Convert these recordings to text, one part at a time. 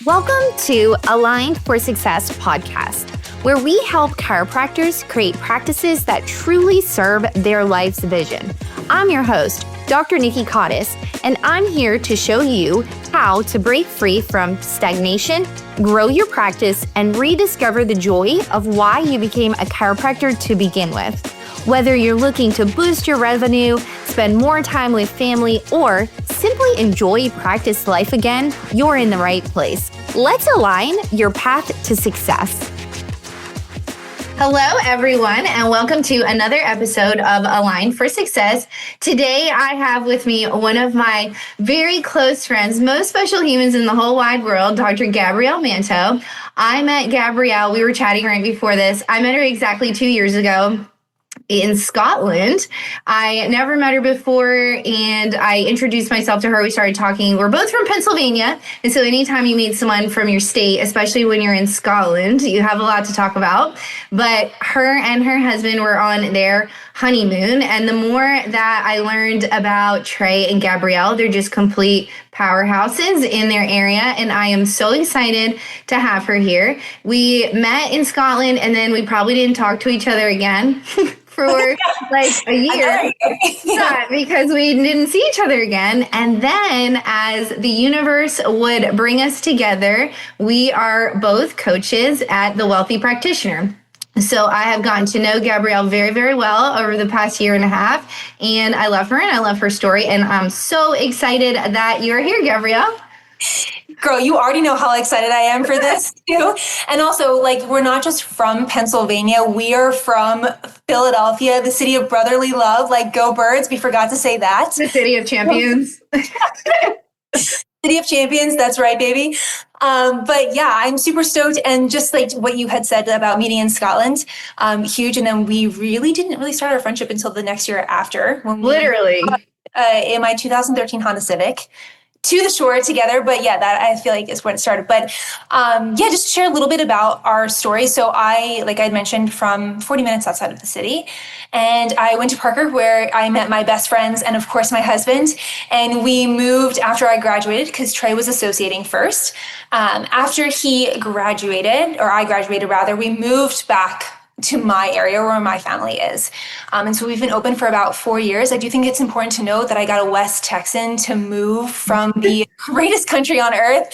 Welcome to Aligned for Success podcast, where we help chiropractors create practices that truly serve their life's vision. I'm your host, Dr. Nikki and I'm here to show you how to break free from stagnation, grow your practice, and rediscover the joy of why you became a chiropractor to begin with. Whether you're looking to boost your revenue, spend more time with family, or simply enjoy practice life again, you're in the right place. Let's align your path to success. Hello, everyone, and welcome to another episode of Aligned for Success. Today, I have with me one of my very close friends, most special humans in the whole wide world, Dr. Gabrielle Manto. I met Gabrielle, we were chatting right before this. I met her exactly 2 years ago in Scotland. I never met her before, and I introduced myself to her. We started talking. We're both from Pennsylvania, and so anytime you meet someone from your state, especially when you're in Scotland, you have a lot to talk about. But her and her husband were on their honeymoon, and the more that I learned about Trey and Gabrielle, they're just complete powerhouses in their area, and I am so excited to have her here. We met in Scotland, and then we probably didn't talk to each other again for like a year. Yeah, because we didn't see each other again. And then as the universe would bring us together, we are both coaches at The Wealthy Practitioner. So I have gotten to know Gabrielle very, very well over the past year and a half, and I love her and I love her story. And I'm so excited that you're here, Gabrielle. Girl, you already know how excited I am for this too. And also, we're not just from Pennsylvania. We are from Philadelphia, the city of brotherly love. Go Birds. We forgot to say that. The city of champions. City of champions. That's right, baby. But yeah, I'm super stoked. And just like what you had said about meeting in Scotland, huge. And then we didn't really start our friendship until the next year after. Literally. In my 2013 Honda Civic. To the shore together. But yeah, that I feel like is where it started. But just to share a little bit about our story. So I mentioned, from 40 minutes outside of the city. And I went to Parker, where I met my best friends and of course my husband. And we moved after I graduated, because Trey was associating first. After he graduated, or I graduated rather, we moved back to my area where my family is. And so we've been open for about 4 years. I do think it's important to note that I got a West Texan to move from the greatest country on earth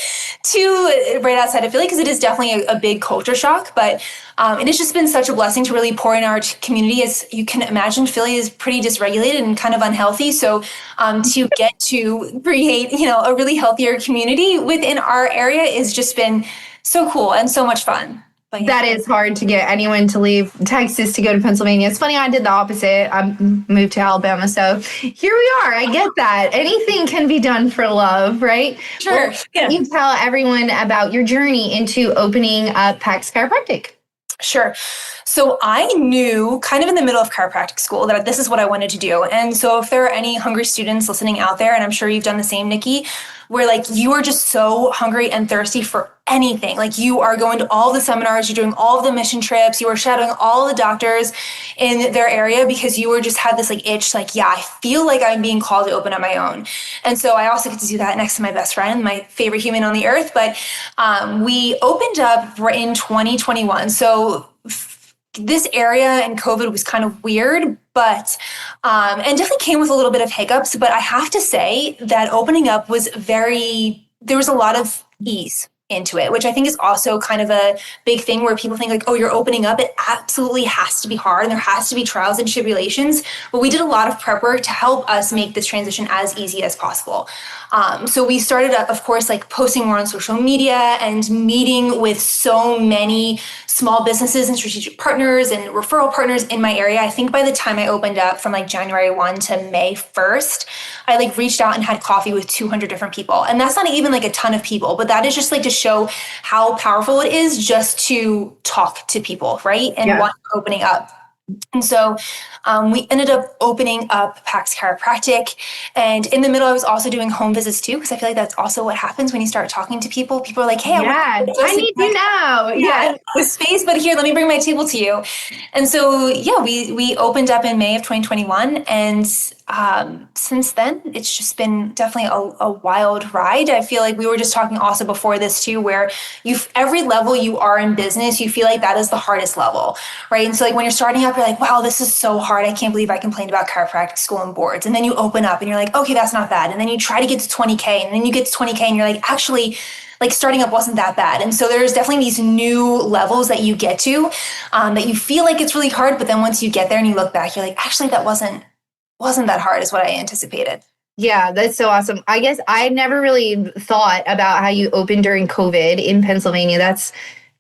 to right outside of Philly, because it is definitely a big culture shock. But it has just been such a blessing to really pour in our community. As you can imagine, Philly is pretty dysregulated and kind of unhealthy. So to get to create, a really healthier community within our area has just been so cool and so much fun. Yeah. That is hard to get anyone to leave Texas to go to Pennsylvania. It's funny, I did the opposite. I moved to Alabama. So here we are. I get that. Anything can be done for love, right? Sure. Well, can you tell everyone about your journey into opening up Pax Chiropractic? Sure. So I knew kind of in the middle of chiropractic school that this is what I wanted to do. And so if there are any hungry students listening out there, and I'm sure you've done the same, Nikki, where you are just so hungry and thirsty for anything. You are going to all the seminars, you're doing all of the mission trips, you are shadowing all the doctors in their area because you were just had this itch, I feel like I'm being called to open up my own. And so I also get to do that next to my best friend, my favorite human on the earth. But we opened up in 2021. So this area and COVID was kind of weird, but and definitely came with a little bit of hiccups. But I have to say that opening up was there was a lot of ease into it, which I think is also kind of a big thing where people think oh, you're opening up. It absolutely has to be hard and there has to be trials and tribulations. But we did a lot of prep work to help us make this transition as easy as possible. So we started up, of course, posting more on social media and meeting with so many small businesses and strategic partners and referral partners in my area. I think by the time I opened up from January 1 to May 1st, I reached out and had coffee with 200 different people. And that's not even a ton of people, but that is just to show how powerful it is just to talk to people, right? And what opening up. And so we ended up opening up Pax Chiropractic. And in the middle, I was also doing home visits too, because I feel that's also what happens when you start talking to people. People are like, hey, I need you now. Yeah, with space, but here, let me bring my table to you. And so, we opened up in May of 2021. And since then, it's just been definitely a wild ride. I feel like we were just talking also before this too, where every level you are in business, you feel like that is the hardest level, right? And so like when you're starting up, you're like, wow, this is so hard. I can't believe I complained about chiropractic school and boards. And then you open up and you're like, okay, that's not bad. And then you try to get to 20K, and then you get to 20K and you're like, actually, like starting up wasn't that bad. And so there's definitely these new levels that you get to, that you feel like it's really hard, but then once you get there and you look back, you're like, actually, that wasn't that hard as what I anticipated. Yeah, that's so awesome. I guess I never really thought about how you opened during COVID in Pennsylvania. That's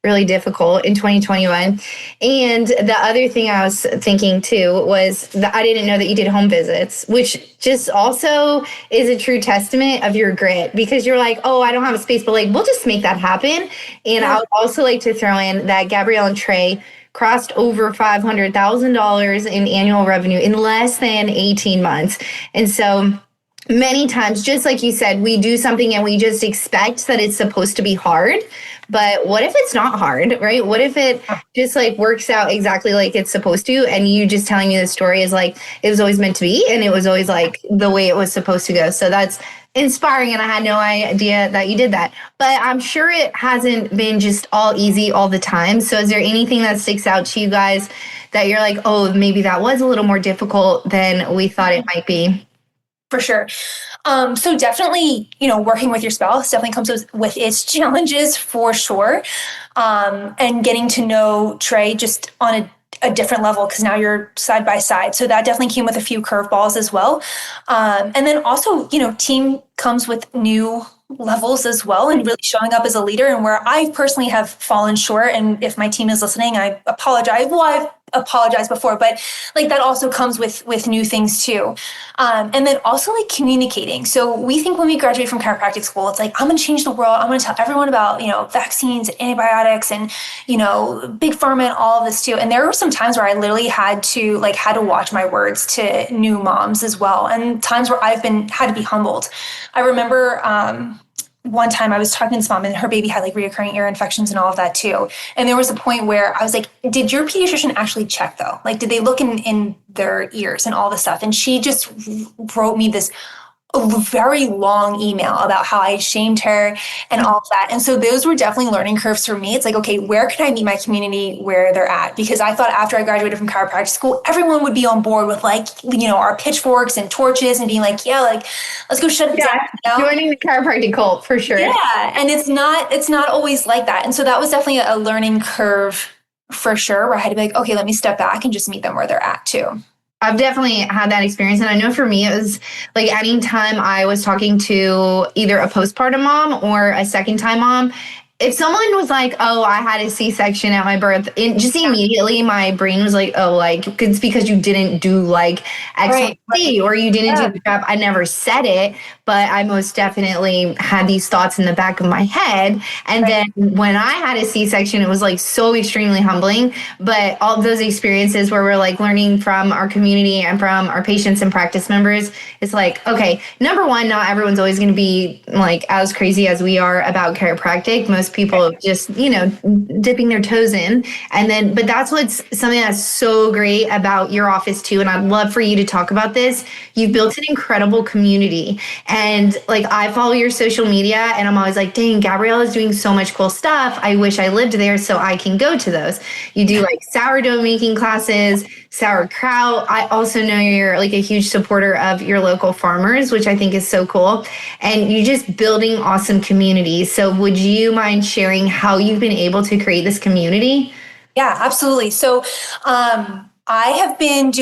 really difficult in 2021. And the other thing I was thinking too was that I didn't know that you did home visits, which just also is a true testament of your grit, because you're like, oh, I don't have a space, but like, we'll just make that happen. And I would also like to throw in that Gabrielle and Trey crossed over $500,000 in annual revenue in less than 18 months. And so many times, just like you said, we do something and we just expect that it's supposed to be hard. But what if it's not hard, right? What if it just like works out exactly like it's supposed to? And you just telling me the story is like, it was always meant to be. And it was always like the way it was supposed to go. So that's inspiring. And I had no idea that you did that. But I'm sure it hasn't been just all easy all the time. So is there anything that sticks out to you guys that you're like, oh, maybe that was a little more difficult than we thought it might be? For sure. So definitely, working with your spouse definitely comes with its challenges for sure. And getting to know Trey just on a different level, because now you're side by side. So that definitely came with a few curveballs as well. And then also, team comes with new levels as well, and really showing up as a leader. And where I personally have fallen short, and if my team is listening, I apologize. Well, I've apologized before, but like that also comes with new things too. And then also like communicating. So we think when we graduate from chiropractic school, it's like, I'm going to change the world. I'm going to tell everyone about, vaccines, antibiotics, and, big pharma and all of this too. And there were some times where I literally had to watch my words to new moms as well. And times where had to be humbled. I remember, one time I was talking to this mom, and her baby had like reoccurring ear infections and all of that too. And there was a point where I was like, did your pediatrician actually check though? Like, did they look in their ears and all this stuff? And she just wrote me this a very long email about how I shamed her and all of that. And so those were definitely learning curves for me. It's like, okay, where can I meet my community where they're at? Because I thought after I graduated from chiropractic school, everyone would be on board with our pitchforks and torches and being like, yeah, like, let's go shut it down. Joining the chiropractic cult for sure. Yeah. And it's not always like that. And so that was definitely a learning curve for sure, where I had to be like, okay, let me step back and just meet them where they're at too. I've definitely had that experience. And I know for me, it was like anytime I was talking to either a postpartum mom or a second time mom, if someone was like, oh, I had a C-section at my birth, just immediately my brain was like, oh, like, it's because you didn't do like X, Y, Z, or you didn't do the prep. I never said it, but I most definitely had these thoughts in the back of my head. And then when I had a C-section, it was like so extremely humbling. But all of those experiences where we're like learning from our community and from our patients and practice members, it's like, okay, number one, not everyone's always going to be like as crazy as we are about chiropractic. Most people just, dipping their toes in. And then, but that's something that's so great about your office too. And I'd love for you to talk about this. You've built an incredible community. And like, I follow your social media and I'm always like, dang, Gabrielle is doing so much cool stuff. I wish I lived there so I can go to those. You do like sourdough making classes, sauerkraut. I also know you're like a huge supporter of your local farmers, which I think is so cool. And you're just building awesome communities. So would you mind sharing how you've been able to create this community? Yeah, absolutely. So,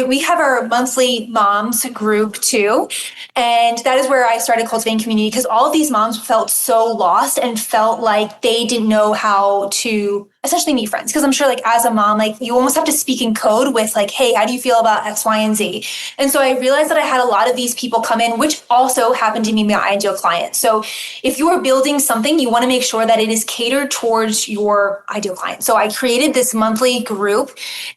we have our monthly moms group too. And that is where I started cultivating community, because all of these moms felt so lost and felt like they didn't know how to essentially meet friends. Because I'm sure like as a mom, like you almost have to speak in code with like, hey, how do you feel about X, Y, and Z? And so I realized that I had a lot of these people come in, which also happened to be my ideal client. So if you are building something, you want to make sure that it is catered towards your ideal client. So I created this monthly group,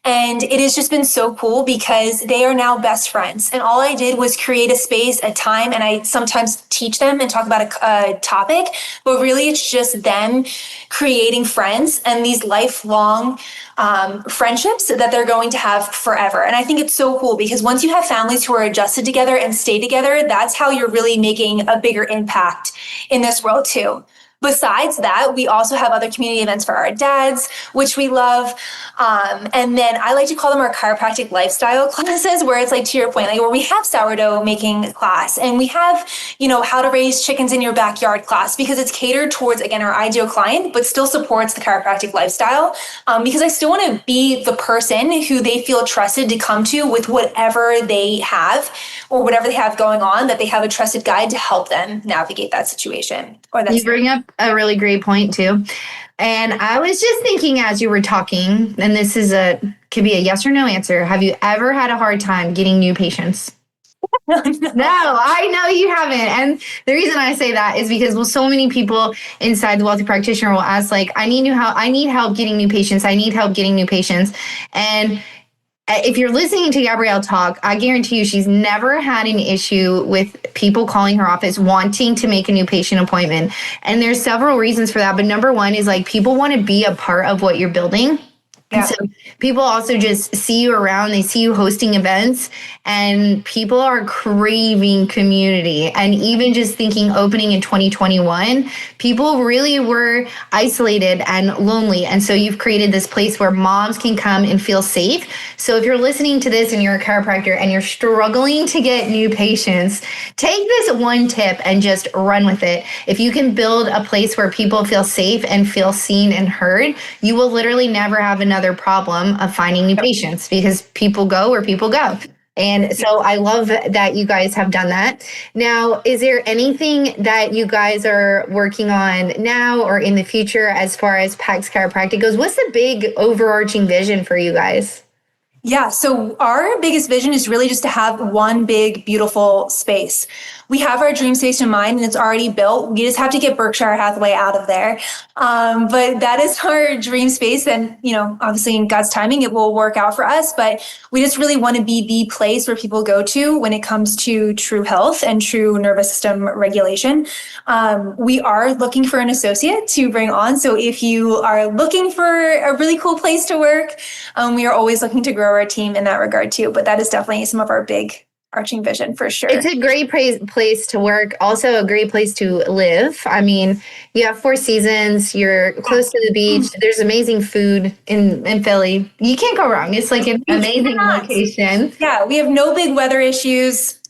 and it has just been so cool because they are now best friends. And all I did was create a space, a time, and I sometimes teach them and talk about a topic, but really it's just them creating friends. And these these lifelong friendships that they're going to have forever. And I think it's so cool because once you have families who are adjusted together and stay together, that's how you're really making a bigger impact in this world too. Besides that, we also have other community events for our dads, which we love. And then I like to call them our chiropractic lifestyle classes, where it's like, to your point, like where we have sourdough making class and we have, how to raise chickens in your backyard class, because it's catered towards, again, our ideal client, but still supports the chiropractic lifestyle. Because I still want to be the person who they feel trusted to come to with whatever they have or whatever they have going on, that they have a trusted guide to help them navigate that situation. You bring up a really great point too. And I was just thinking as you were talking, and this could be a yes or no answer. Have you ever had a hard time getting new patients? No, I know you haven't. And the reason I say that is because so many people inside the Wealthy Practitioner will ask, like, I need help getting new patients. I need help getting new patients. And if you're listening to Gabrielle talk, I guarantee you she's never had an issue with people calling her office wanting to make a new patient appointment. And there's several reasons for that. But number one is, like, people want to be a part of what you're building. Yeah. And so people also just see you around, they see you hosting events, and people are craving community. And even just thinking opening in 2021, people really were isolated and lonely. And so you've created this place where moms can come and feel safe. So if you're listening to this and you're a chiropractor and you're struggling to get new patients, take this one tip and just run with it. If you can build a place where people feel safe and feel seen and heard, you will literally never have another problem of finding new patients, because people go where people go. And so I love that you guys have done that. Now, is there anything that you guys are working on now or in the future as far as Pax Chiropractic goes? What's the big overarching vision for you guys? Yeah, so our biggest vision is really just to have one big, beautiful space. We have our dream space in mind and it's already built. We just have to get Berkshire Hathaway out of there. But that is our dream space. And, obviously in God's timing, it will work out for us. But we just really want to be the place where people go to when it comes to true health and true nervous system regulation. We are looking for an associate to bring on. So if you are looking for a really cool place to work, we are always looking to grow our team in that regard too. But that is definitely some of our big arching vision for sure. It's a great place to work. Also a great place to live. I mean, you have 4 seasons. You're close to the beach. There's amazing food in Philly. You can't go wrong. It's like an amazing location. Yeah, we have no big weather issues.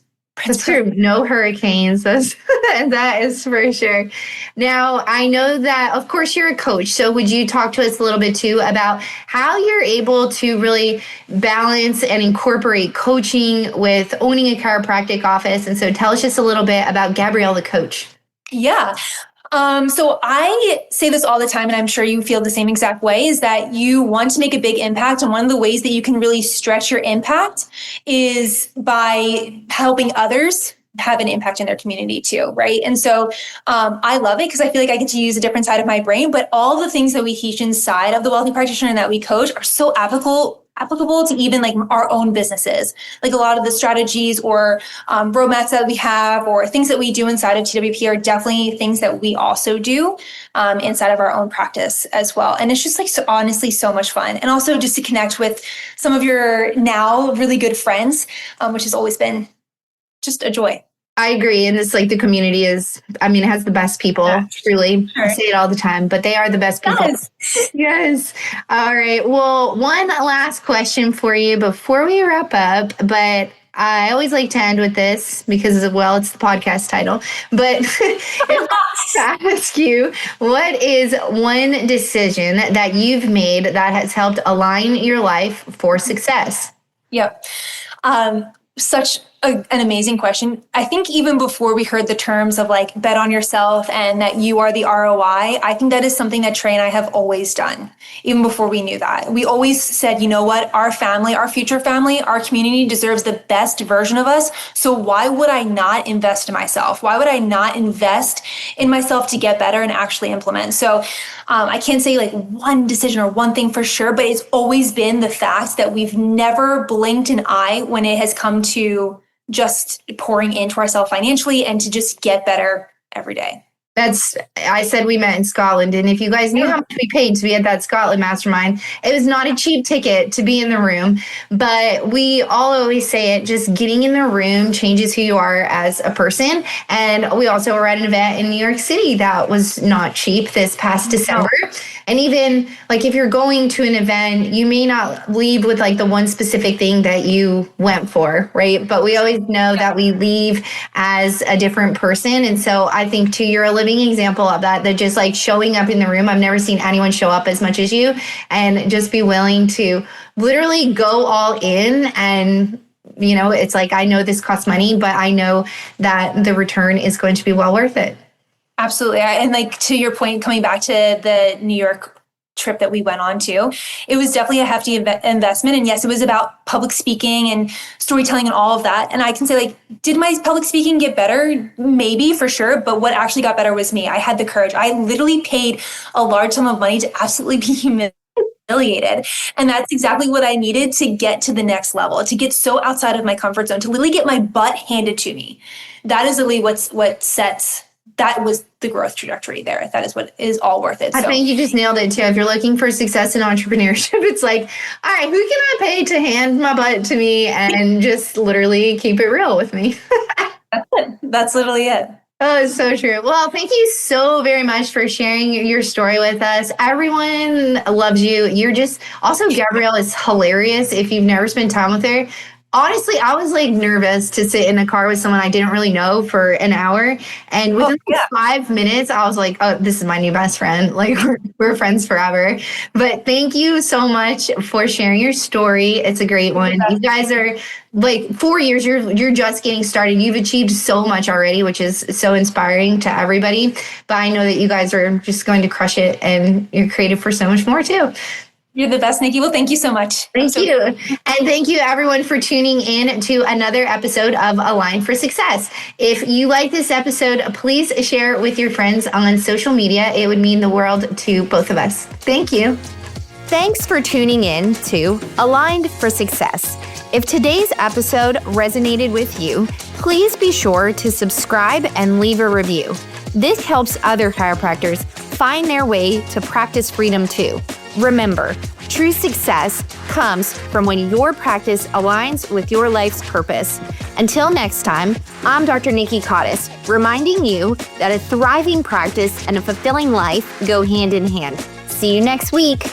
That's true. No hurricanes. That is for sure. Now, I know that, of course, you're a coach. So would you talk to us a little bit, too, about how you're able to really balance and incorporate coaching with owning a chiropractic office? And so tell us just a little bit about Gabrielle, the coach. Yeah. So I say this all the time, and I'm sure you feel the same exact way, is that you want to make a big impact. And one of the ways that you can really stretch your impact is by helping others have an impact in their community too, right? And so I love it because I feel like I get to use a different side of my brain, but all the things that we teach inside of the Wealthy Practitioner and that we coach are so applicable to even like our own businesses. Like a lot of the strategies or roadmaps that we have or things that we do inside of TWP are definitely things that we also do inside of our own practice as well. And it's just like, so honestly, so much fun. And also just to connect with some of your now really good friends, which has always been just a joy. I agree. And it's like the community it has the best people, truly. Sure. I say it all the time, but they are the best people. Yes. All right. Well, one last question for you before we wrap up, but I always like to end with this because, well, it's the podcast title. But if I ask you, what is one decision that you've made that has helped align your life for success? Yep. Such an amazing question. I think even before we heard the terms of like bet on yourself and that you are the ROI, I think that is something that Trey and I have always done. Even before we knew that, we always said, you know what, our family, our future family, our community deserves the best version of us. So why would I not invest in myself? Why would I not invest in myself to get better and actually implement? So I can't say like one decision or one thing for sure, but it's always been the fact that we've never blinked an eye when it has come to just pouring into ourselves financially and to just get better every day. I said we met in Scotland. And if you guys knew how much we paid to be at that Scotland mastermind, it was not a cheap ticket to be in the room. But we all always say it, just getting in the room changes who you are as a person. And we also were at an event in New York City that was not cheap this past December. And even like if you're going to an event, you may not leave with like the one specific thing that you went for, right? But we always know that we leave as a different person. And so I think too, you're a living example of that just like showing up in the room. I've never seen anyone show up as much as you, and just be willing to literally go all in. And it's like, I know this costs money, but I know that the return is going to be well worth it. Absolutely. And like to your point, coming back to the New York trip that we went on to, it was definitely a hefty investment. And yes, it was about public speaking and storytelling and all of that. And I can say, like, did my public speaking get better? Maybe, for sure. But what actually got better was me. I had the courage. I literally paid a large sum of money to absolutely be humiliated. And that's exactly what I needed to get to the next level, to get so outside of my comfort zone, to literally get my butt handed to me. That is literally that was the growth trajectory there. That is what is all worth it. I think you just nailed it too. If you're looking for success in entrepreneurship, it's like, all right, who can I pay to hand my butt to me and just literally keep it real with me? That's it. That's literally it. Oh, it's so true. Well, thank you so very much for sharing your story with us. Everyone loves you. You're just, also Gabrielle is hilarious. If you've never spent time with her, honestly, I was like nervous to sit in a car with someone I didn't really know for an hour. And within 5 minutes, I was like, oh, this is my new best friend. Like we're friends forever. But thank you so much for sharing your story. It's a great one. You guys are like 4 years, you're just getting started. You've achieved so much already, which is so inspiring to everybody. But I know that you guys are just going to crush it, and you're creative for so much more too. You're the best, Nikki. Well, thank you so much. Thank you. And thank you everyone for tuning in to another episode of Align for Success. If you like this episode, please share it with your friends on social media. It would mean the world to both of us. Thank you. Thanks for tuning in to Aligned for Success. If today's episode resonated with you, please be sure to subscribe and leave a review. This helps other chiropractors find their way to practice freedom too. Remember, true success comes from when your practice aligns with your life's purpose. Until next time, I'm Dr. Nikki Cottis, reminding you that a thriving practice and a fulfilling life go hand in hand. See you next week.